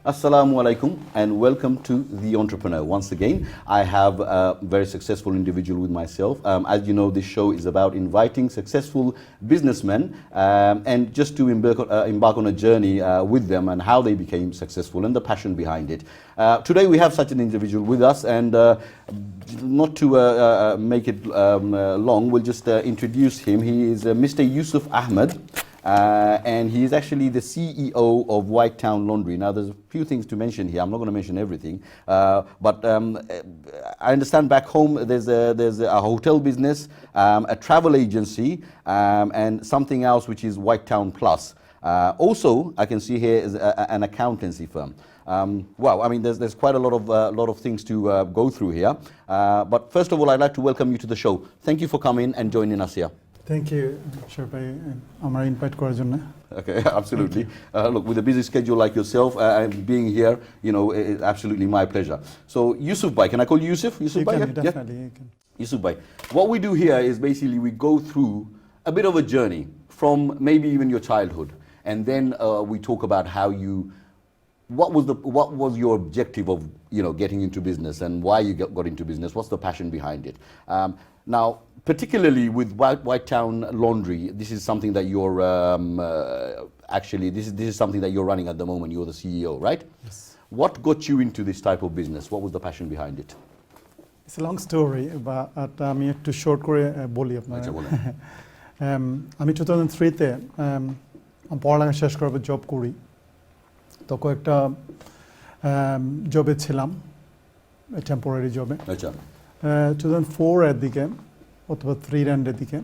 Assalamu alaikum and welcome to The Entrepreneur. Once again, I have a very successful individual with myself. As you know, this show is about inviting successful businessmen and just to embark on a journey with them and how they became successful and the passion behind it. Today we have such an individual with us, and not to make it long, we'll just introduce him. He is Mr. Yusuf Ahmed. And he is actually the CEO of White Town Laundry. Now, there's a few things to mention here. I'm not going to mention everything, but I understand back home there's a hotel business, a travel agency, and something else which is White Town Plus. Also, I can see here is an accountancy firm. Wow, I mean, there's quite a lot of things to go through here. But first of all, I'd like to welcome you to the show. Thank you for coming and joining us here. Thank you, sure, for invite করার জন্য. Okay, absolutely. Look, with a busy schedule like yourself and being here, you know, it's absolutely my pleasure. So, Yusuf bhai, can I call you Yusuf? Yusuf bhai, yeah? Definitely, you can. Yusuf bhai, what we do here is basically we go through a bit of a journey from maybe even your childhood, and then we talk about how you, what was your objective of, you know, getting into business and why you got into business. What's the passion behind it? Now, particularly with White Town Laundry, this is something that you're actually this is something that you're running at the moment. You're the CEO, right? Yes. What got you into this type of business? What was the passion behind it? It's a long story, but আমি একটু short করে বলি আপনারা. আচ্ছা বলেন. আমি 2003-তে পড়ালেখা শেষ করার পর জব করি। তখন একটা জবে ছিলাম, টেম্পোরারি জবে। আচ্ছা। 2004 এর দিকে অথবা 3 এর দিকে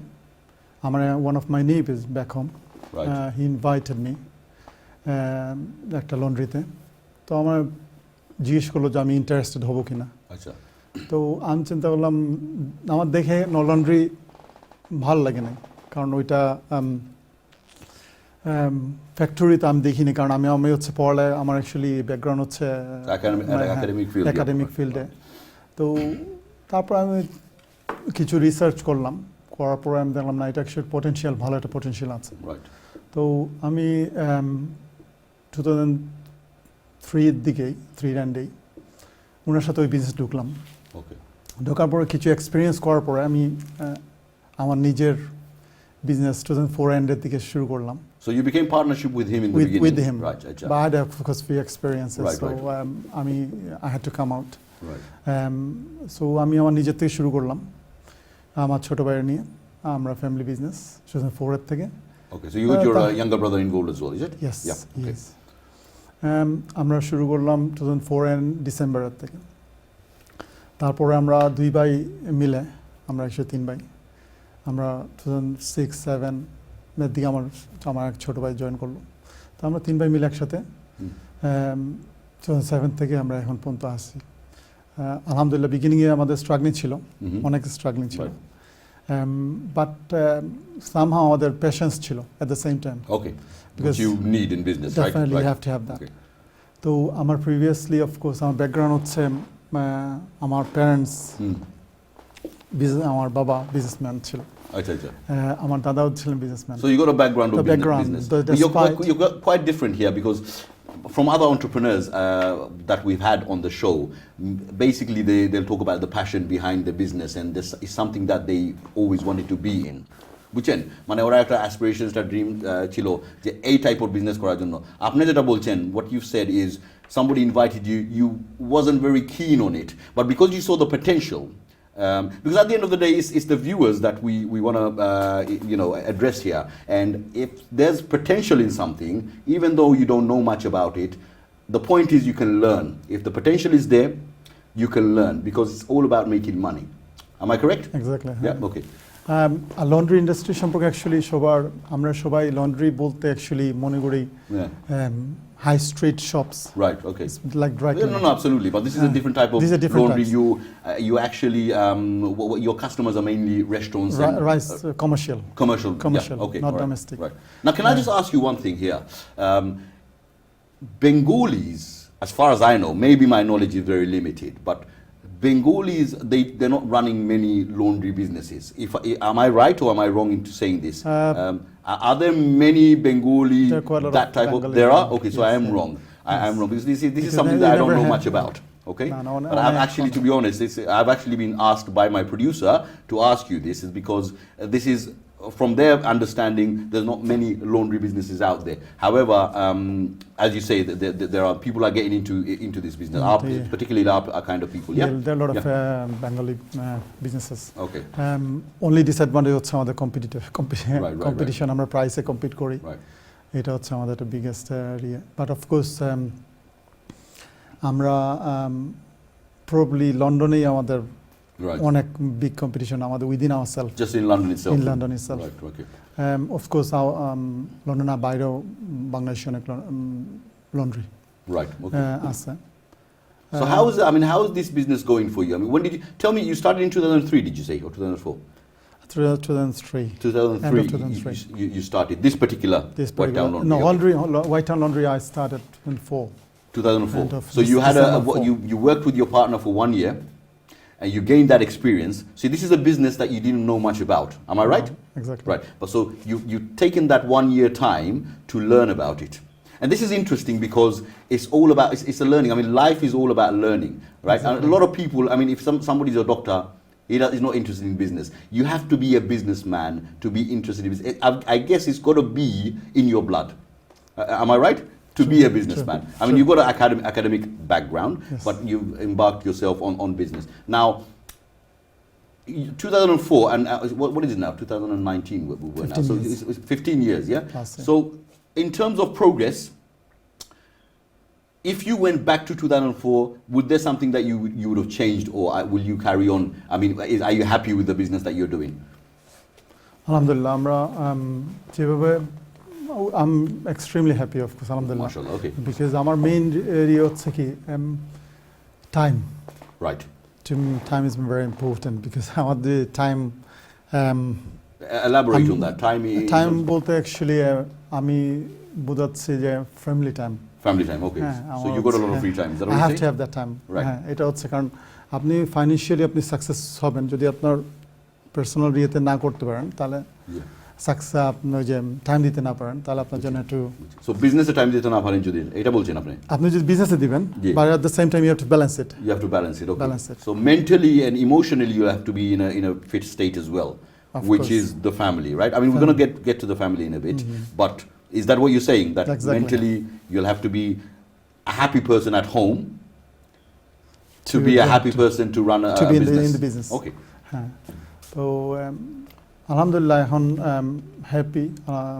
আমার one of my neighbors back home, he invited me একটা লন্ড্রিতে। তো আমার জিজ্ঞেস করলো যে আমি ইন্টারেস্টেড হব কিনা। আচ্ছা। তো আমি চিন্তা করলাম, আমার দেখে লন্ড্রি ভালো লাগে না, কারণ ওইটা ফ্যাক্টরিতে আমি দেখিনি, কারণ আমি হচ্ছে পড়ালে আমার অ্যাকচুয়ালি ব্যাকগ্রাউন্ড হচ্ছে একাডেমিক ফিল্ডে। তো তারপর আমি কিছু রিসার্চ করলাম, করার পরে আমি দেখলাম না, এটা অ্যাকচুয়ালি পটেনশিয়াল, ভালো একটা পটেনশিয়াল আছে। তো আমি 2003-এর দিকেই 3 এন্ডেই ওনার সাথে ওই বিজনেস ঢুকলাম। ঢোকার পরে কিছু এক্সপিরিয়েন্স করার পরে আমি আমার নিজের বিজনেস 2004 এন্ডের দিকে শুরু করলাম। So you became partnership with him in the beginning? With him, right? But I had of course few experiences, so I had to come out. Right. So আমি আমার নিজের থেকে শুরু করলাম, আমার ছোট ভাইয়ের নিয়ে আমরা ফ্যামিলি বিজনেস 2004 এর থেকে। Okay, so you got your younger brother involved as well, is it? Yes. Yeah. Okay. Yes. আমরা শুরু করলাম 2004 এর ডিসেম্বরের থেকে। তারপরে আমরা দুই ভাই মিলে, আমরা 103 ভাই, আমরা 2006-07 এর দিকে আমার এক ছোট ভাই জয়েন করলো। তো আমরা 3 ভাই মিলে একসাথে 2007 থেকে আমরা এখন পর্যন্ত আসছি। আলহামদুলিল্লাহ, বিগিনিংয়ে আমাদের স্ট্রাগলিং ছিল, অনেক স্ট্রাগলিং ছিল, বাট সামহাউ আমাদের পেশেন্স ছিল এট the same time. Okay, because you need in business, right? Definitely you have to have that. Okay. তো আমার প্রিভিয়াসলি অফকোর্স আমার ব্যাকগ্রাউন্ড হচ্ছে আমার প্যারেন্টস আমার বাবা বিজনেসম্যান ছিল। আচ্ছা আচ্ছা। আমার দাদাও ছিলেন businessman. So you got a background of business. You're quite different here, because from other entrepreneurs that we've had on the show, basically they'll talk about the passion behind the business, and this is something that they always wanted to be in. বুঝছেন, মানে ওরা একটা aspiration, একটা dream ছিল যে এই type of business করার জন্য। আপনি যেটা বলছেন, what you said is somebody invited you, you wasn't very keen on it, but because you saw the potential, because at the end of the day it's the viewers that we want to you know, address here, and if there's potential in something, even though you don't know much about it, the point is you can learn. If the potential is there, you can learn, because it's all about making money. Am I correct? Exactly. Yeah, okay. Laundry industry সম্পর্কে actually আমরা সবাই laundry বলতে actually মনে করি high street shops. Right, okay. It's like dry cleaning. No, absolutely. But this is a different type of laundry. You actually, your customers are mainly restaurants. Commercial. Yeah, okay. Not right, domestic. Right. Now, can I just ask you one thing here? Bengalis, as far as I know, maybe my knowledge is very limited, but Bengalis, they're not running many laundry businesses. Am I right or am I wrong into saying this? Are there many Bengali, that type of? There are? Okay, so yes, I am wrong. I'm wrong because this is something that I don't know much about. Okay, but I've actually, to be honest, I've actually been asked by my producer to ask you this, is because this is, from their understanding, there's not many laundry businesses out there. However, as you say, there are people are getting into this business, particularly our kind of people. Yeah, there are a lot of Bengali businesses. Okay. Only disadvantage হচ্ছে আমাদের competition, আমরা price এ compete করি। এটা হচ্ছে আমাদের the biggest area. But of course, আমরা probably লন্ডনেই আমাদের অনেক big competition আমাদের within ourselves. Just in London itself. In London itself. Right. Okay. Of course, লন্ডনের বাইরেও বাংলাদেশে অনেক laundry. Right. Okay. আছে। So how is this business going for you? I mean, when did you tell me you started in 2003? Did you say, or 2004? 2003. 2003. You started this particular White Town Laundry. No, White Town Laundry I started in 2004. So you had you worked with your partner for 1 year, and you gained that experience. See, this is a business that you didn't know much about. Am I right? Exactly. Right. But so you've taken that 1 year time to learn about it. And this is interesting because it's all about, it's a learning. I mean, life is all about learning, right? Exactly. And a lot of people, I mean, if somebody's a doctor, he's not interested in business. You have to be a businessman to be interested in business. I guess it's got to be in your blood. Am I right? To be a businessman. I mean, you've got an academic background, yes, but you've embarked yourself on business. Now, 2004, and what is it now? 2019, we're now. So it's 15 years, yeah? So in terms of progress, if you went back to 2004, would there something that you would have changed, or will you carry on? I mean, are you happy with the business that you're doing? Alhamdulillah, I'm extremely happy, of course, alhamdulillah. MashaAllah, okay. Because our main area হচ্ছে কি time. Right. To me, time is very important because আমাদের time. Elaborate on that. Time বলতে actually আমি বোঝাচ্ছি যে family time. Family time, okay. So you got a lot of free time. Is that what I you have say? to have that time. Right. এটা হচ্ছে কারণ আপনি financially আপনি success হবেন যদি আপনার personal ইয়েতে না করতে পারেন তাহলে সাকসেস আপনি যে টাইম দিতে না পারেন তাহলে আপনার জন্য একটু সো বিজনেসে টাইম দিতে না পারেন যদি এটা বলছেন আপনি যদি বিজনেসে দিবেন but at the same time you have to balance it okay. So mentally and emotionally you have to be in a fit state as well, which is the family, right? I mean, we're going to get to the family in a bit, but is that what you're saying, that mentally you'll have to be a happy person at home to be a happy person to run a business? In the business. Okay. So আলহামদুলিল্লাহ এখন happy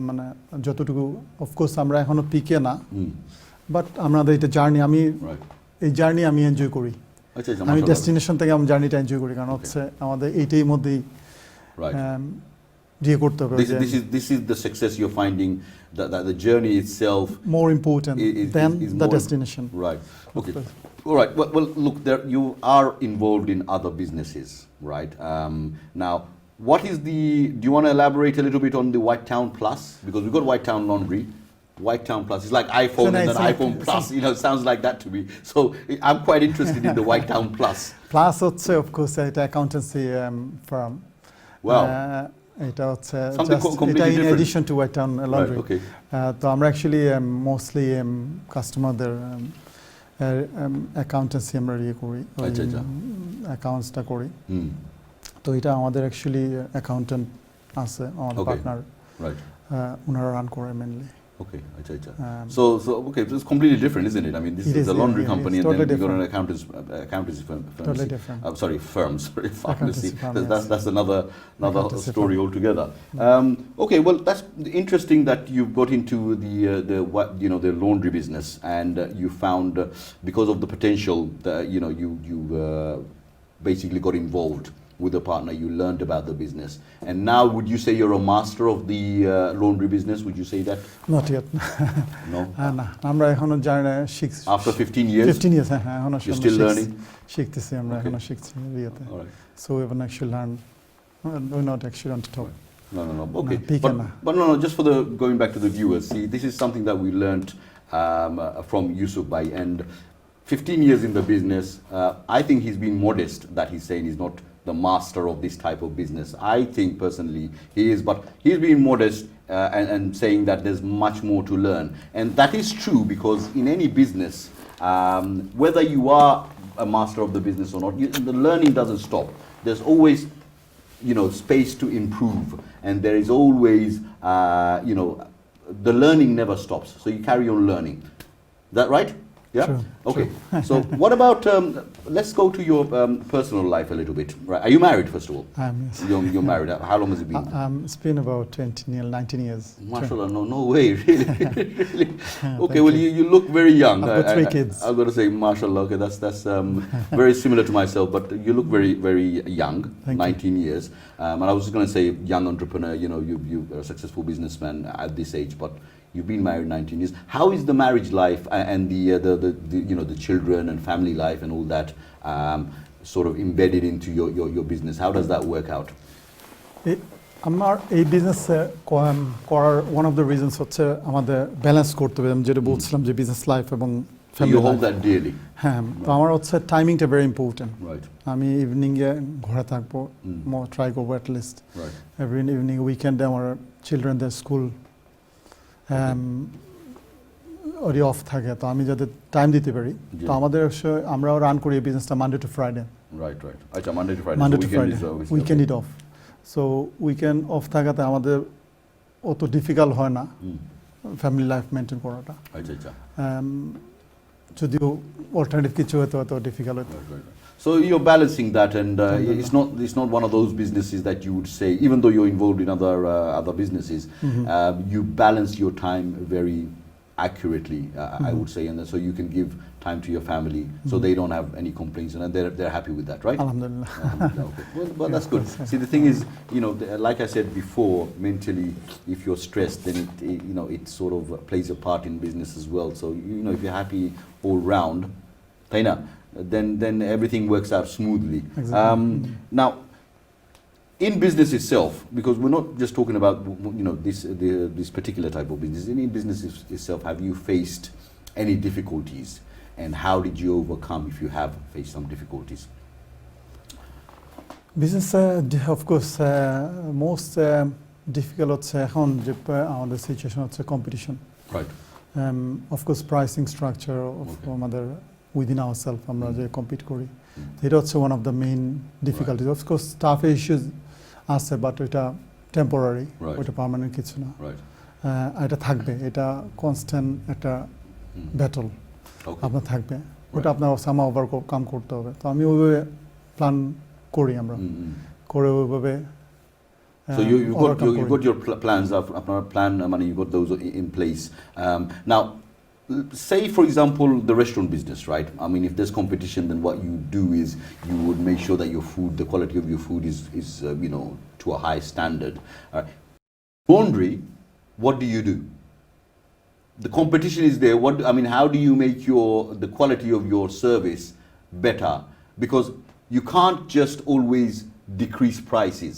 মানে যতটুকু of course আমরা এখনো পিকে না but আমাদের এটা journey আমি এই জার্নি আমি এনজয় করি আমি ডেস্টিনেশন থেকে আমি জার্নিটা এনজয় করি কারণ হচ্ছে আমাদের এইটাই মধ্যেই দিয়ে করতে হবে this is the success you're finding, that the journey itself more important than the destination. Right. Okay. All right. Well look, you are involved in other businesses, right? Now, what is do you want to elaborate a little bit on the White Town Plus? Because we've got White Town Laundry, White Town Plus. It's like iPhone and then iPhone Plus. You know, it sounds like that to me. So I'm quite interested in the White Town Plus. Plus হচ্ছে of course এটা accountancy firm. Wow. এটা হচ্ছে এটা in addition to White Town Laundry. Right, okay. তো আমরা actually mostly কাস্টমারদের accountancy আমরা ইয়ে করি accountsটা করি তো এটা আমাদের অ্যাকচুয়ালি অ্যাকাউন্টেন্ট আছে আমাদের পার্টনার রাইট ওনারা রান করে mainly okay so okay, so it's completely different, isn't it? I mean, this is a laundry company and then you've got an accountancy firm. Totally different. Pharmacy. That's another story altogether. Okay, well, that's interesting that you've got into the laundry business, and you found because of the potential that you basically got involved with a partner, you learned about the business, and now would you say you're a master of the laundry business? Would you say that? Not yet. No. না আমরা এখনো জানি না after 15 years হ্যাঁ এখনো you're still learning, শিখতেছি আমরা এখনো শিখছি রিয়াতে so we haven't actually learned, we're not actually on to talk. No. Okay. But no, just for the going back to the viewers, see, this is something that we learned from Yusuf Bhai, and 15 years in the business, I think he's been modest that he's saying he's not the master of this type of business. I think personally he is, but he's being modest and saying that there's much more to learn. And that is true, because in any business, whether you are a master of the business or not, the learning doesn't stop. There's always, space to improve, and there is always, the learning never stops. So you carry on learning. Is that right? Yeah. True, okay. true. So what about? Let's go to your personal life a little bit. Right? Are you married, first of all? Yes. You're married. How long has it been? It's been about 19 years. MashaAllah, no way, really. Really? Okay, well, you look very young. I've got 3 kids. I've got to say, MashaAllah, okay, that's very similar to myself, but you look very, very young, Thank 19 years. And I was just going to say, young entrepreneur, you're a successful businessman at this age, but you've been married 19 years. How is the marriage life and the children and family life and all that sort of embedded into your business? How does that work out? আমার এই business করার one of the reasons হচ্ছে আমাদের balance করতে হবে। আমি যেটা বলছিলাম যে বিজনেস লাইফ এবং You hold that dearly. হ্যাঁ, তো আমার হচ্ছে টাইমিংটা ভেরি ইম্পর্টেন্ট। Right. আমি ইভিনিংয়ে ঘরে থাকবো, ট্রাই করবো অ্যাটলিস্ট এভরি ইভিনিং। উইকেন্ডে আমার চিলড্রেনদের স্কুল ওরই অফ থাকে, তো আমি যাতে টাইম দিতে পারি। তো আমাদের আমরাও রান করি এই বিজনেসটা মানডে টু ফ্রাইডে। রাইট। আচ্ছা, Monday to Friday. Monday to Friday, weekend it off. So weekend of থাকাতে আমাদের অত ডিফিকাল্ট হয় না ফ্যামিলি লাইফ মেনটেন করাটা। আচ্ছা। যদিও অল্টারনেটিভ কিছু হতো অত ডিফিকাল্ট হতো। So you're balancing that, and it's not one of those businesses that you would say, even though you're involved in other businesses, you balance your time very accurately, I would say, and so you can give time to your family, so they don't have any complaints, and they're happy with that, right? Alhamdulillah. Okay. Well, that's good. See, the thing is, like I said before, mentally, if you're stressed, then it sort of plays a part in business as well. So if you're happy all round, then everything works out smoothly. Exactly. Now, in business itself, because we're not just talking about this particular type of business. In business itself, have you faced any difficulties, and how did you overcome if you have faced some difficulties? Business, of course, most difficult হচ্ছে এখন যে আমাদের situation হচ্ছে competition. Right. Of course, pricing structure of আমাদের within ourselves আমরা যে compete করি, এটা হচ্ছে one of the main difficulties. Of course, staff issues আছে, বাট এটা টেম্পোরারি, ওটা পার্মানেন্ট কিছু না। এটা থাকবে, এটা কনস্ট্যান্ট একটা ব্যাটল আপনার থাকবে, ওটা আপনার সামা ওভারকাম করতে হবে। তো আমি ওইভাবে প্ল্যান করি, আমরা করে ওইভাবে। So you got your plans, you got those in place. Now, say for example the restaurant business, right? I mean, if there's competition, then what you do is you would make sure that the quality of your food is to a high standard. Laundry, what do you do? The competition is there. How do you make the quality of your service better? Because you can't just always decrease prices,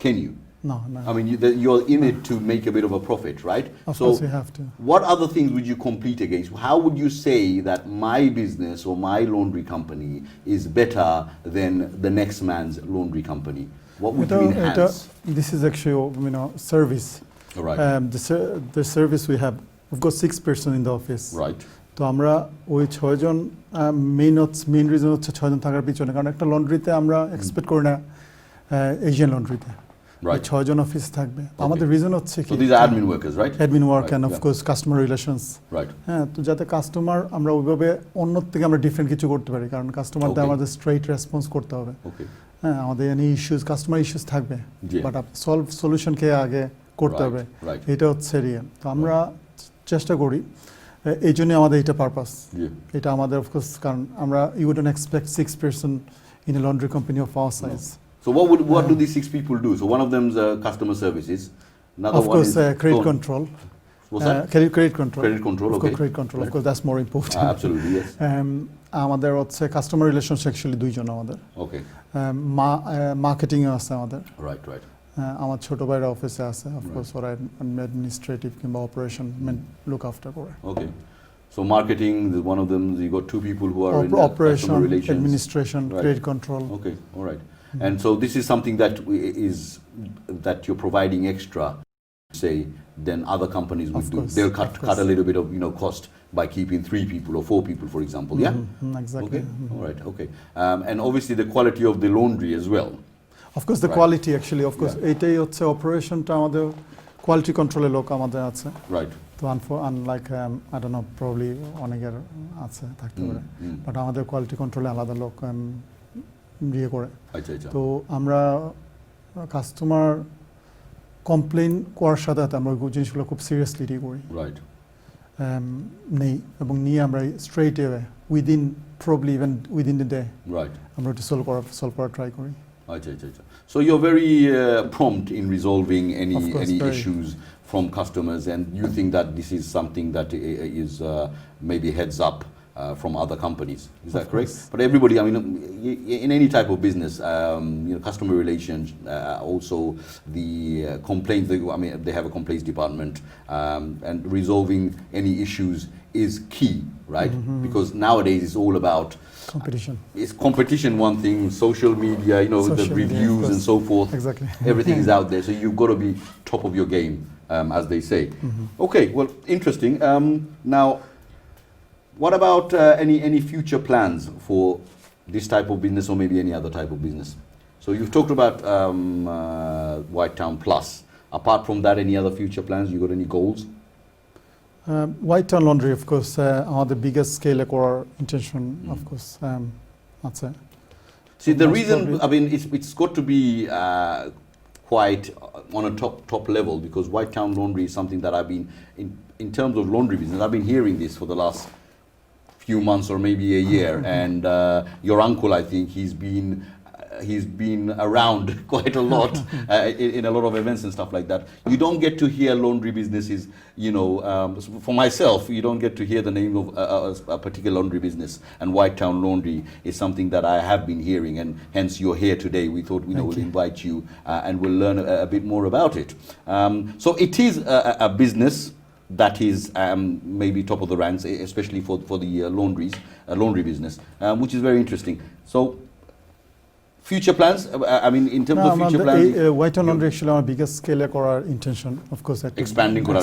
can you? No. I mean, you're in it to make a bit of a profit, right? Of course we have to. What other things would you compete against? How would you say that my business or my laundry company is better than the next man's laundry company? What would you enhance? This is actually, service. All right. The service we have, we've got 6 person in the office. Right. তো আমরা ওই 6 জন main reason হচ্ছে 6 জন থাকার পিছনে, কারণ একটা লন্ড্রিতে আমরা expect করি না এশিয়ান লন্ড্রিতে 6 জন অফিস থাকবে। আমাদের রিজন হচ্ছে কি, so these are admin workers, right? Admin work, and of course customer relations. Right. হ্যাঁ, তো যাতে কাস্টমার আমরা ওইভাবে অন্য থেকে আমরা ডিফারেন্ট কিছু করতে পারি, কারণ কাস্টমারদের আমাদের স্ট্রেইট রেসপন্স করতে হবে। হ্যাঁ, আমাদের এনি ইস্যুস, কাস্টমার ইস্যুস থাকবে, বাট সলিউশনকে আগে করতে হবে, এটা হচ্ছে রিয়েল। তো আমরা চেষ্টা করি, এই জন্য আমাদের এটা পারপাস, এটা আমাদের অফকোর্স, কারণ আমরা you wouldn't expect 6 person in a laundry company of our size. So what do these 6 people do? So one of them is customer services. Another of course, one is credit control. What's that? Credit control. Credit control. Okay. Credit control. Of course, that's more important. Absolutely, yes. আমাদের হচ্ছে customer relations actually 2 জন আমাদের। Okay. Marketing এ আছে আমাদের। Right. আমার ছোট ভাইরা অফিসে আছে, অফ কোর্স ওরা অ্যাডমিনিস্ট্রেটিভ কিংবা অপারেশন লুক আফটার করে। Okay. So marketing is one of them. You got 2 people who are in operation, customer relations, administration, credit control. Okay. All right. And so this is something that you're providing extra say, than other companies would do. They'll cut a little bit of cost by keeping 3 people or 4 people, for example. Yeah, exactly. Okay, all right, okay, and obviously the quality of the laundry as well. Of course, the quality actually. Of course, এটাই হচ্ছে অপারেশনটা আমাদের quality কন্ট্রোলের লোক আমাদের আছে। Right. তো unlike I don't know probably অনেকের আছে থাকতে পারে, বাট আমাদের কোয়ালিটি কন্ট্রোলে আলাদা লোক ইয়ে করে। আচ্ছা আচ্ছা। তো আমরা কাস্টমার কমপ্লেন করার সাথে সাথে আমরা ওই জিনিসগুলো খুব সিরিয়াসলি ডিল করি। রাইট। নেই এবং নিয়ে আমরা straight away within probably even within the day right আমরা ওটা সলভ করার ট্রাই করি। আচ্ছা আচ্ছা আচ্ছা। So you're very prompt in resolving any issues from customers, and you think that this is something that is maybe heads up from other companies. Is that correct? But everybody, I mean, in any type of business, customer relations, also the complaints. I mean, they have a complaints department, and resolving any issues is key, right? Because nowadays it's all about competition. It's competition, one thing. Social media, the reviews and so forth. Exactly. Everything is out there, so you've got to be top of your game, as they say. Okay, well, interesting. Now, what about any future plans for this type of business or maybe any other type of business? So you've talked about White Town Plus. Apart from that, any other future plans? You got any goals? White Town Laundry, of course, are the biggest scale core intention, of course. That's it. See, the reason, I mean, it's got to be quite on a top level, because White Town Laundry is something that I've been, in terms of laundry business, I've been hearing this for the last few months or maybe a year, and your uncle, I think, he's been around quite a lot in a lot of events and stuff like that. You don't get to hear laundry businesses, for myself, you don't get to hear the name of a particular laundry business, and White Town Laundry is something that I have been hearing, and hence you're here today. We thought we'll invite you and we'll learn a bit more about it. So it is a business that is maybe top of the ranks, especially for the laundry business, which is very interesting. So future plans, I mean, in terms of future plans, White Town Laundry actually our biggest scale করার intention, of course, expand করা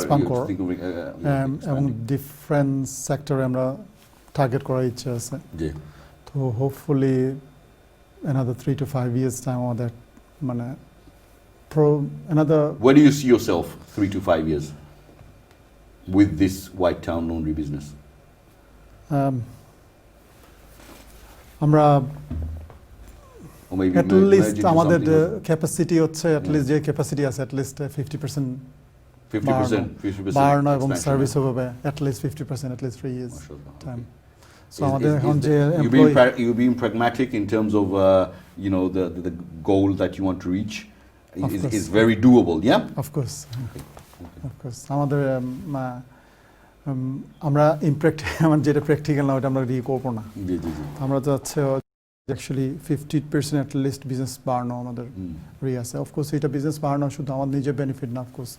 এবং different sector আমরা target করার ইচ্ছা আছে। জি। তো hopefully another 3 to 5 years time আমাদের মানে another. Where do you see yourself 3 to 5 years with this White Town Laundry business? আমরা or maybe at least আমাদের ক্যাপাসিটি হচ্ছে at least যে ক্যাপাসিটি আছে at least 50% বাড়ানো এবং সার্ভিস হবে at least 50%, at least 3 years time. So আমাদের এখন যে you being pragmatic in terms of the goal that you want to reach is very doable, yeah? Of course. Of course. আমাদের আমরা আমার যেটা প্র্যাকটিক্যাল না ওটা আমরা রি করব না। জি জি জি। আমরা যাচ্ছে actually 50% at least business বাড়ানো আমাদের রি আছে। Of course এটা বিজনেস বাড়ানো শুধু আমাদের নিজের বেনিফিট না, of course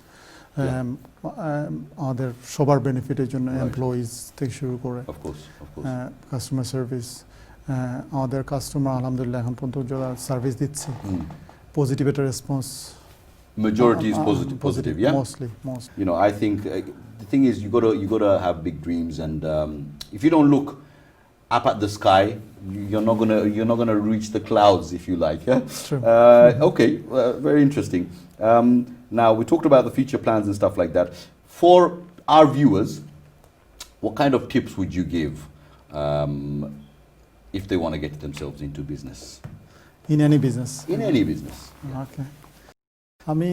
আমাদের সবার বেনিফিটের জন্য এমপ্লয়িজ থেকে শুরু করে কাস্টমার সার্ভিস, আমাদের কাস্টমার আলহামদুলিল্লাহ এখন পর্যন্ত যারা সার্ভিস দিচ্ছে পজিটিভ একটা response. Majority is positive, yeah. Mostly. I think the thing is you gotta have big dreams, and if you don't look up at the sky, you're not gonna reach the clouds, if you like. Yeah. True. Okay, very interesting. Now we talked about the future plans and stuff like that. For our viewers, what kind of tips would you give if they want to get themselves into business? In any business. In any business. Okay. আমি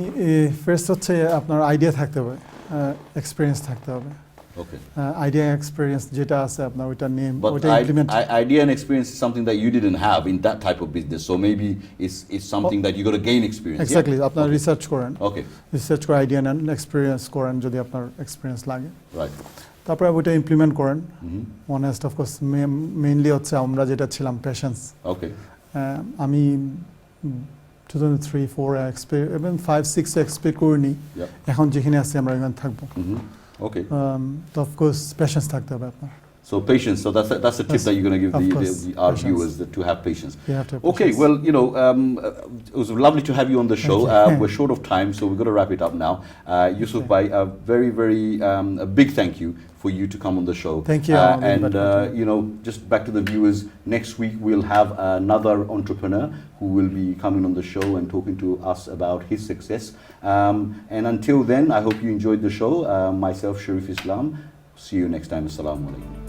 first হচ্ছে আপনার idea থাকতে হবে, experience থাকতে হবে। Okay. Idea experience যেটা আছে আপনার ওইটা নিয়ে ওইটা implement. Idea and experience is something that you didn't have in that type of business, so maybe it's something that you got to gain experience. Exactly. আপনার রিসার্চ করেন। Okay. রিসার্চ করে idea নেন, এক্সপিরিয়েন্স করেন যদি আপনার experience লাগে। Right. তারপরে ওইটা ইমপ্লিমেন্ট করেন। অনেস্ট অফ কোর্স মেইনলি হচ্ছে আমরা যেটা ছিলাম পেশেন্স। Okay. আমি 2003, 4 even 5, 6 এক্সপেক্ট করিনি, এখন যেখানে আছি আমরা এখানে থাকবো। Okay. তো অফ কোর্স পেশেন্স থাকতে হবে আপনার। So patience. So that's a tip that you're going to give our patience. viewers, that to have patience. You have to have Okay. patience. Well, it was lovely to have you on the show. We're short of time, so we're going to wrap it up now. Yusuf Bhai, a very, very a big thank you for you to come on the show. Thank you. Just back to the viewers, next week we'll have another entrepreneur who will be coming on the show and talking to us about his success. And until then, I hope you enjoyed the show. Myself, Sharif Islam. See you next time. Assalamu alaikum.